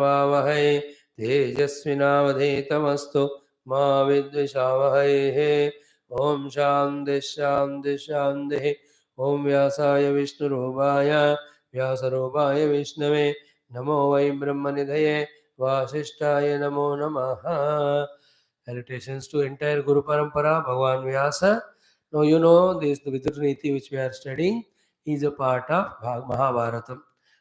वावहै तेजस्विनावधीतमस्तु मा विद्विषावहै। ओम शांति शांति शांति। ओम व्यासाय विष्णुरूपाय व्यासरूपाय विष्णवे नमो वै ब्रह्मनिधये वासिष्ठाय नमो नमः। Salutations to entire Guru Parampara, Bhagavan Vyasa. Now you know this the Vidura Neethi which we are studying is a part of Mahabharatam.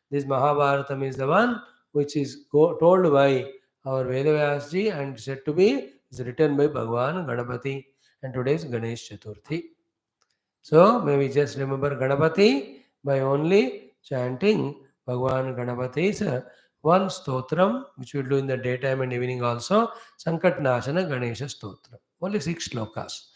This Mahabharatam is the one which is told by our Vedavyas ji and said to be is written by Bhagavan Ganapati, and today is Ganesh Chaturthi. So may we just remember Ganapati by only chanting Bhagavan Ganapati's one stotram, which we will do in the daytime and evening also, Sankatnashana Ganesha Stotram. Only 6 shlokas.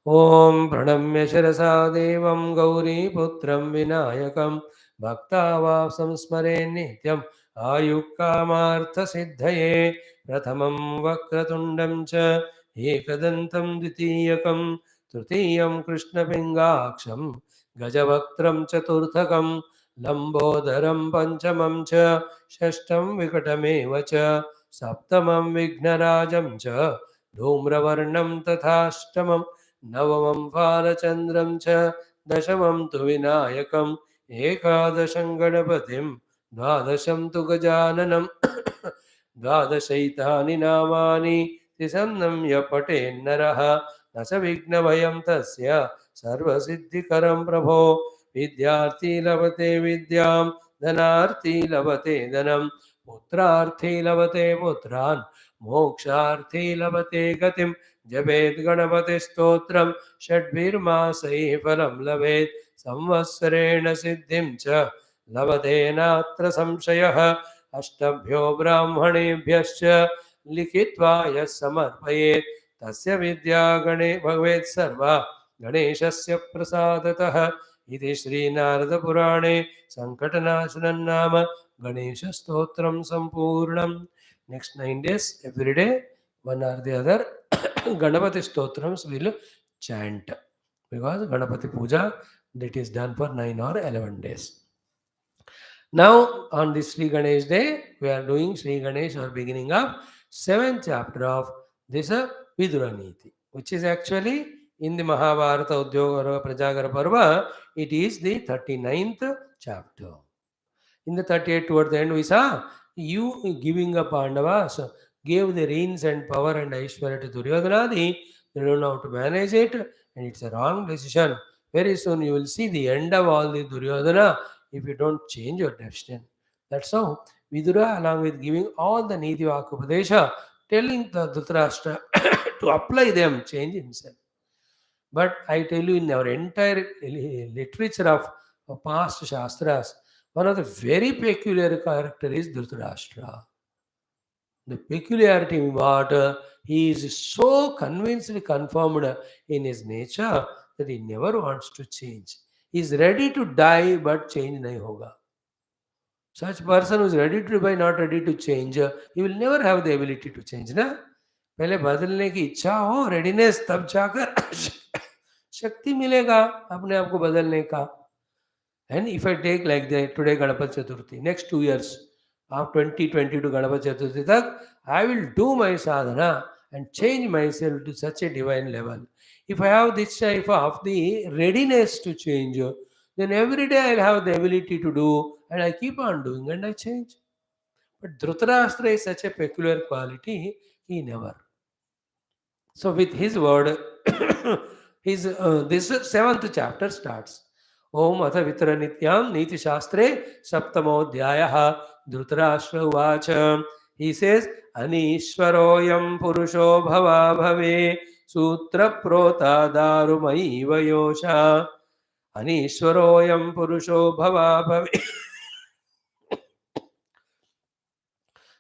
Om Pranamya Shirasa Devam Gauri Putram Vinayakam Bhaktavasam Smare Nityam Ayukamartha Siddhaye Prathamam Vakratundam Cha Ekadantam Ditiyakam Trutiyam Krishna Pingaksham Gajavaktram Chaturthakam Lambodharam Panchamam Cha Shashtam Vikatameva Cha Saptamam Vignarajam Cha Dhumravarnam Tathashtamam Navamam Phalachandram Cha Dashamam Tu Vinayakam Ekadasham Ganapatim Dvadasham Tu Gajananam Dvadashaitani Namani Tisannam Yapate Naraha Nasa Vignavayam Tasya Sarvasiddhikaram Prabho Vidyarthi Lavate Vidyam Dhanarthi Lavate Dhanam Putrarthi Lavate Putran Moksharthi Lavate Gatim Jabet Ganapati Stotram Shadvirmasai Phalam Lavet Samvatsarena Siddhim Cha Lavate Samshayah Ashtabhyo Brahmanebhyascha Likhitva Yas Samarpayet Tasya Vidya Gane Bhavet Sarva Ganeshasya Prasadatah Iti Sri Narada Purane Sankatanashanam Nama Ganesha Stotram Sampurnam. Next 9 days, every day, one or the other Ganapati Stotrams will chant, because Ganapati Puja that is done for 9 or 11 days. Now on this Sri Ganesh day, we are doing Sri Ganesh or beginning of 7th chapter of this Vidura Neethi, which is actually in the Mahabharata Udyoga Prajagara Parva. It is the 39th chapter. In the 38th towards the end, we saw you giving up Pandavas gave the reins and power and Aishwarya to Duryodhanadi. They don't know how to manage it, and it's a wrong decision. Very soon you will see the end of all the Duryodhana if you don't change your destiny. That's how Vidura, along with giving all the Neethi Vakupadesha, telling the Dhritarashtra to apply them, change himself. But I tell you, in our entire literature of past Shastras, one of the very peculiar character is Dhritarashtra. The peculiarity in what he is so convincedly confirmed in his nature that he never wants to change. He is ready to die, but change nahi hoga. Such person who is ready to die, not ready to change, he will never have the ability to change. Na? पहले बदलने की इच्छा हो, readiness, तब जाकर शक्ति मिलेगा अपने आप को बदलने का. And if I take like the today Ganapathaye Chaturthi, next 2 years, of 2022 Ganapathaye Chaturthi tak, I will do my sadhana and change myself to such a divine level. If I have this type of the readiness to change, then every day I'll have the ability to do, and I keep on doing and I change. But Dhritarashtra is such a peculiar quality, he never. So with his word, his this 7th chapter starts. Om Atha Vitra Nityam Neeti Shastre Saptamodhyayah Dhritarashtra Uvacha. He says, Anishwaroyam Purusho Bhava Bhave Sutra Prota Darumai Vayosha. Anishwaroyam Purusho Bhava Bhave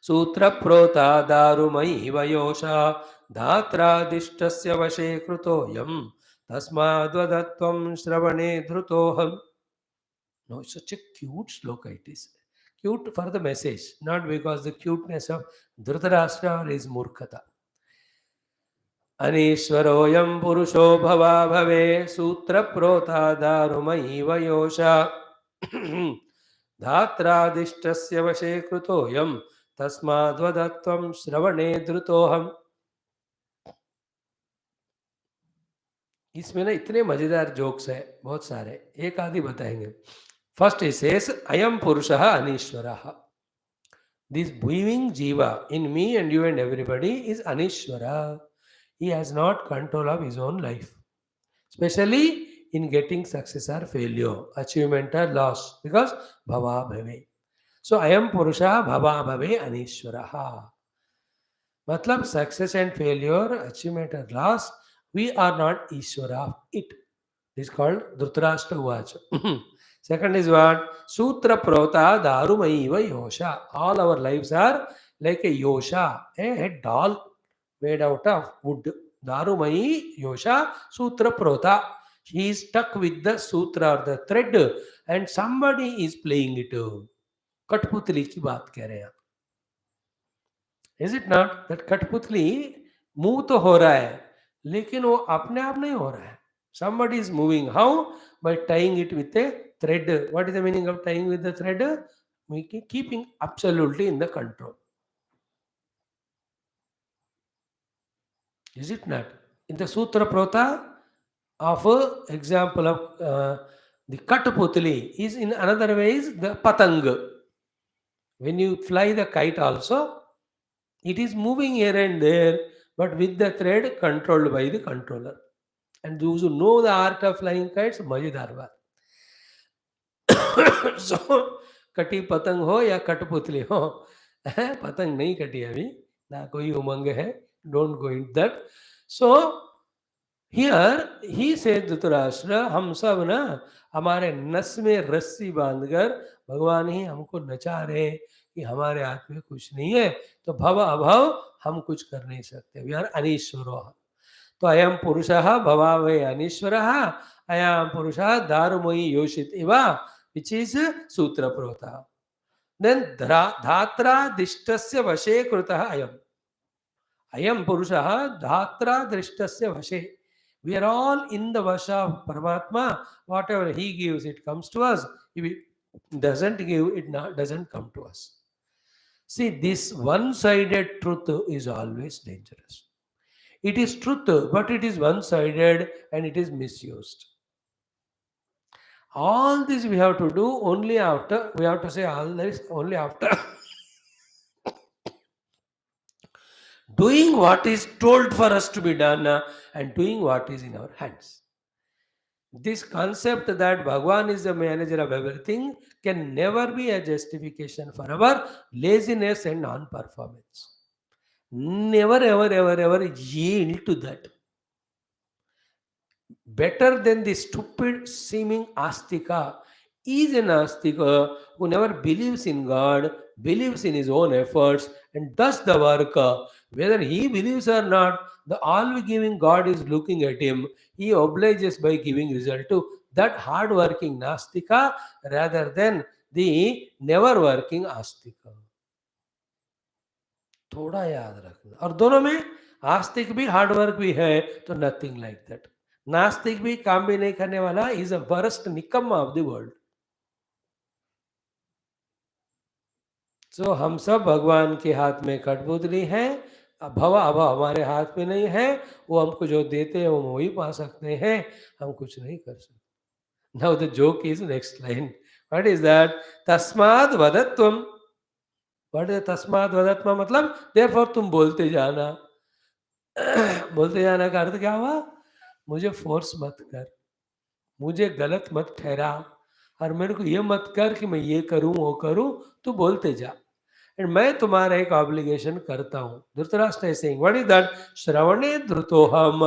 Sutra Prota Darumai Vayosha Dhatradishtasya Vashe Krutoyam Tasmadvadatvam Shravane Dhrutoham. No, it's such a cute shloka it is. Cute for the message, not because the cuteness of Dhritarashtra or his murkhata. Anishwaroyam Purusho Bhava Bhave Sutra Prota Darumai Vayosha Dhatradishtasya Vashe Krutoyam तस्माद् वदत्वं श्रवणे धृतोहम. इसमें ना इतने मजेदार jokes है, बहुत सारे, एक आदि बताएंगे. फर्स्ट इज सेस अयम पुरुषः अनीश्वरः. This breathing jiva in me and you and everybody is Anishwara. He has not control of his own life, especially in getting success or failure, achievement or loss, because bhava bhave. So I am Purusha bhava bhave Anishwara. Matlab success and failure, achievement or loss, we are not Ishwara of it. This is called Dhritarashtra Uvacha. Second is what? Sutra Prota Darumaiva Yosha. All our lives are like a Yosha, a doll made out of wood. Darumai Yosha Sutra Prota. He is stuck with the sutra or the thread and somebody is playing it. कठपुतली की बात कह रहे हैं. Is it not that कठपुतली move तो हो रहा है लेकिन वो अपने आप नहीं हो रहा है. Somebody is moving. How? By tying it with a thread. What is the meaning of tying with the thread? Keeping absolutely in the control. Is it not? In the Sutra Prota of example of the Katputli is in another way is the Patang. When you fly the kite also, it is moving here and there, but with the thread controlled by the controller. And those who know the art of flying kites, मजेदार बात. So कटी पतंग हो या कठपुतली हो, पतंग नहीं कटी अभी, ना कोई उमंग है, don't go into that. So here he said Dhritarashtra, हम सब ना हमारे नस में रस्सी बांधकर भगवान ही हमको नचा रहे कि हमारे हाथ में कुछ नहीं है, तो भव अभव हम कुछ कर नहीं सकते. वी आर अनीश्वरो. तो अयम पुरुषः भवावे अनीश्वरः, अयम पुरुषः दारुमयी योषित Eva, which is sutra prota. Then dhatra dristasya vashe krutah ayam. Ayam purushah dhatra dristasya vashe. We are all in the vasha of Paramatma. Whatever he gives, it comes to us. If he doesn't give, it doesn't come to us. See, this one-sided truth is always dangerous. It is truth, but it is one-sided and it is misused. All this we have to do only after, we have to say all this only after doing what is told for us to be done and doing what is in our hands. This concept that Bhagwan is the manager of everything can never be a justification for our laziness and non-performance. Never, ever, ever, ever yield to that. Better than the stupid seeming astika is an astika who never believes in God, believes in his own efforts, and does the work. Whether he believes or not, the all-giving God is looking at him. He obliges by giving result to that hard-working nastika rather than the never-working astika. थोड़ा याद रखना. और दोनों में आस्तिक भी hard work भी है, तो नथिंग लाइक दैट. नास्तिक भी काम भी नहीं करने वाला इज अ वर्स्ट निकम्मा ऑफ द वर्ल्ड. सो हम सब भगवान के हाथ में कठपुतली हैं. भवा अभा हमारे हाथ में नहीं है. वो हमको जो देते हैं वो वही पा सकते हैं, हम कुछ नहीं कर सकते. Now the joke is next line. What is that? तस्माद वदत्वम. व्हाट इज तस्माद वदत्वम? मतलब देयरफॉर तुम बोलते जाना. बोलते जाना का अर्थ क्या हुआ? मुझे फोर्स मत कर, मुझे गलत मत ठहरा, और मेरे को ये मत कर कि मैं ये करूं वो करूं. तू बोलते जा एंड मैं तुम्हारा एक ऑब्लिगेशन करता हूं. Dhritarashtra is saying what is that? श्रवणे धृतोहम.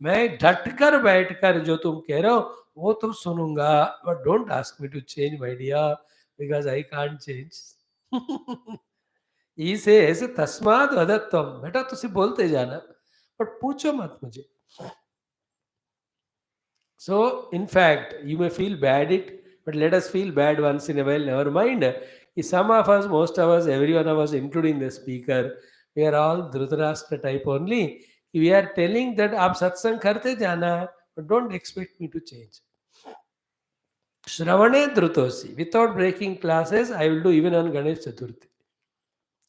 मैं डटकर बैठकर जो तुम कह रहे हो वो तो सुनूंगा, but don't ask me to change my dear because I can't change. ई से ऐसे तस्माद वदत्वम, बेटा तुसी बोलते जाना बट पूछो मत मुझे. So, in fact, you may feel bad it, but let us feel bad once in a while. Never mind. Some of us, most of us, every one of us, including the speaker, we are all Dhritarashtra type only. We are telling that आप सत्संग करते जाना, but don't expect me to change. Shravane Dhrutosi. Without breaking classes, I will do even on Ganesh Chaturthi.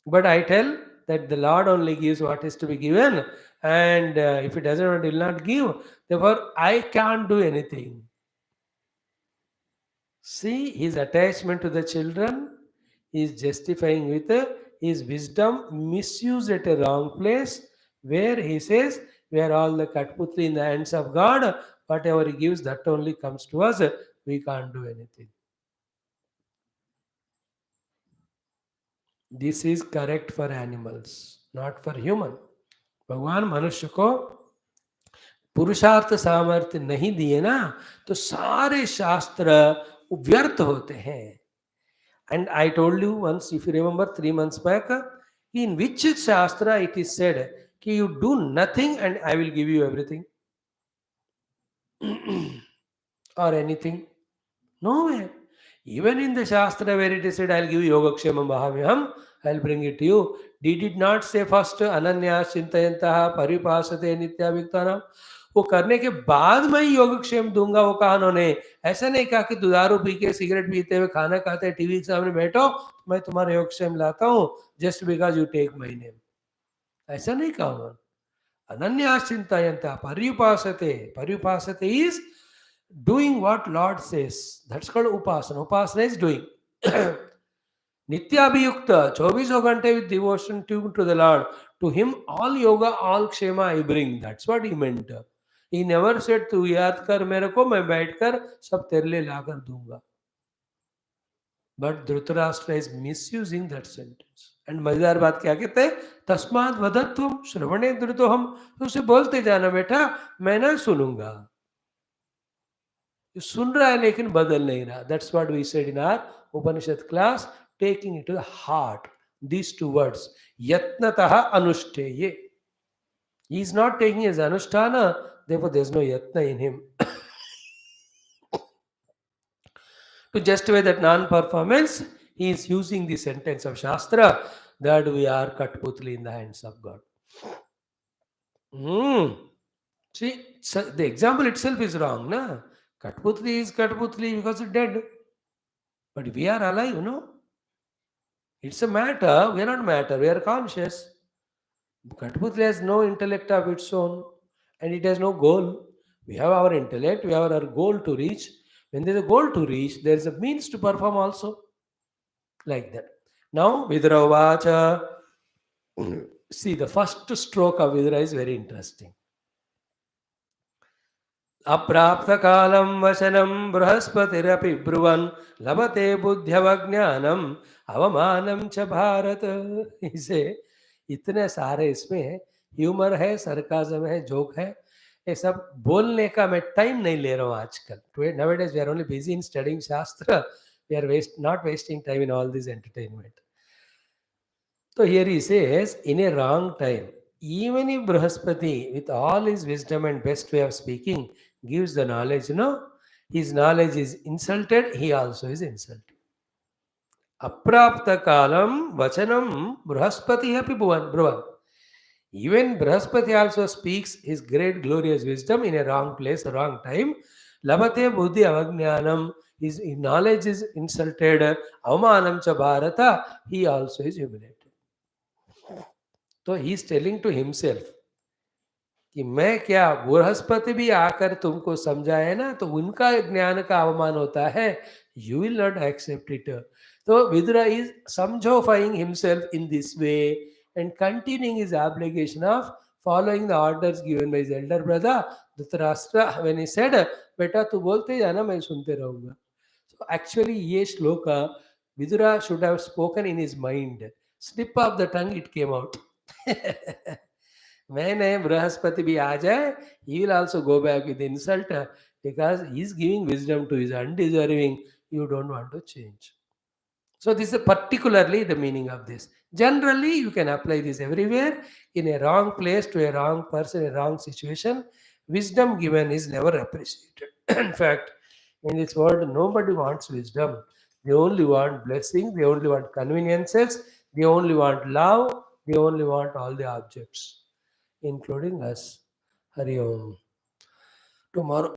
But I tell that the Lord only gives what is to be given, and if it doesn't, it will not give. Therefore, I can't do anything. See his attachment to the children is justifying with his wisdom misused at a wrong place, where he says, we are all the Katputli in the hands of God, whatever he gives, that only comes to us, we can't do anything. This is correct for animals, not for human. भगवान मनुष्य को पुरुषार्थ सामर्थ्य नहीं दिए ना, तो सारे शास्त्र व्यर्थ होते हैं. And I told you once, if you remember 3 months back, in which shastra it is said, कि you do nothing and I will give you everything or anything? Nowhere. Even in the Shastra where it is said, I'll give you Yogakshemam Mahamyam, I'll bring it to you. Did it not say first, Ananya Chintayantaha Paripasate Nitya Viktanam? वो करने के बाद मैं ही योगक्षेम दूंगा, वो कहा उन्होंने. ऐसा नहीं कहा कि तू दारू पी के सिगरेट पीते हुए खाना खाते टीवी के सामने बैठो, मैं तुम्हारा योगक्षेम लाता हूँ just because you take my name. ऐसा नहीं कहा उन्होंने. Ananyasintayanta Paripasate. Paripasate is doing what Lord says. That's called Upasana. Upasana is doing. Nityabhiyukta, 24 घंटे with devotion tuned to the Lord. To him, all yoga, all kshema I bring. That's what he meant. He never said, तू याद कर मेरे को, मैं बैठ कर सब तेरे लिए ला कर दूंगा. But Dhritarashtra is misusing that sentence. And मजेदार बात क्या कहते हैं, तस्माद वदत्वम श्रवणे धृतो हम. तो उसे बोलते जाना, बेटा मैं ना सुनूंगा. सुन रहा है लेकिन बदल नहीं रहा. That's what we said in our Upanishad class, taking it to the heart. These two words, यत्नतः अनुष्ठेये. He is not taking his अनुष्ठान, therefore there is no yatna in him. To justify that non-performance, he is using the sentence of Shastra that we are Katputli in the hands of God. See, so the example itself is wrong. Na? Katputli is Katputli because it's dead. But we are alive, you know. It's a matter. We are not matter. We are conscious. Katputli has no intellect of its own and it has no goal. We have our intellect, we have our goal to reach. When there is a goal to reach, there is a means to perform also. Like that. Now, Vidura Vacha. See, the first stroke of Vidura is very interesting. अप्राप्त कालम वचनम बृहस्पतिरपि ब्रुवन् लभते बुद्ध्यवज्ञानम अवमानम च भारत. इसे इतने सारे इसमें humour है, sarcasm है, जोक है, ये सब बोलने का मैं टाइम नहीं ले रहा हूँ आजकल. Nowadays we are only busy in studying Shastra. We are not wasting time in all this entertainment. So here he says, in a wrong time, even if Brahaspati, with all his wisdom and best way of speaking, gives the knowledge, his knowledge is insulted, he also is insulted. Aprapta kalam vachanam Brahaspati hapi bruvan. Even Brahaspati also speaks his great glorious wisdom in a wrong place, a wrong time. Labate buddhi avajnanam, his knowledge is insulted. Avamanam cha bharata, he also is humiliated. तो he is telling to himself कि मैं क्या, बृहस्पति भी आकर तुमको समझाए ना, तो उनका ज्ञान का अवमान होता है. You will not accept it. तो विदुरा इज समझोफाइंग himself in this way and continuing his obligation of following the orders given by his elder brother Dhritarashtra when he said, बेटा तू बोलते जाना, मैं सुनते रहूंगा. सो एक्चुअली ये श्लोक Vidura should have spoken in his mind. Slip of the tongue it came out. मैंने बृहस्पति भी आ जाए, he will also go back with insult because he is giving wisdom to his undeserving. You don't want to change. So this is particularly the meaning of this. Generally, you can apply this everywhere. In a wrong place to a wrong person, a wrong situation, wisdom given is never appreciated. In fact, in this world, nobody wants wisdom. They only want blessings. They only want conveniences. They only want love. They only want all the objects, including us. Hari Om. Tomorrow.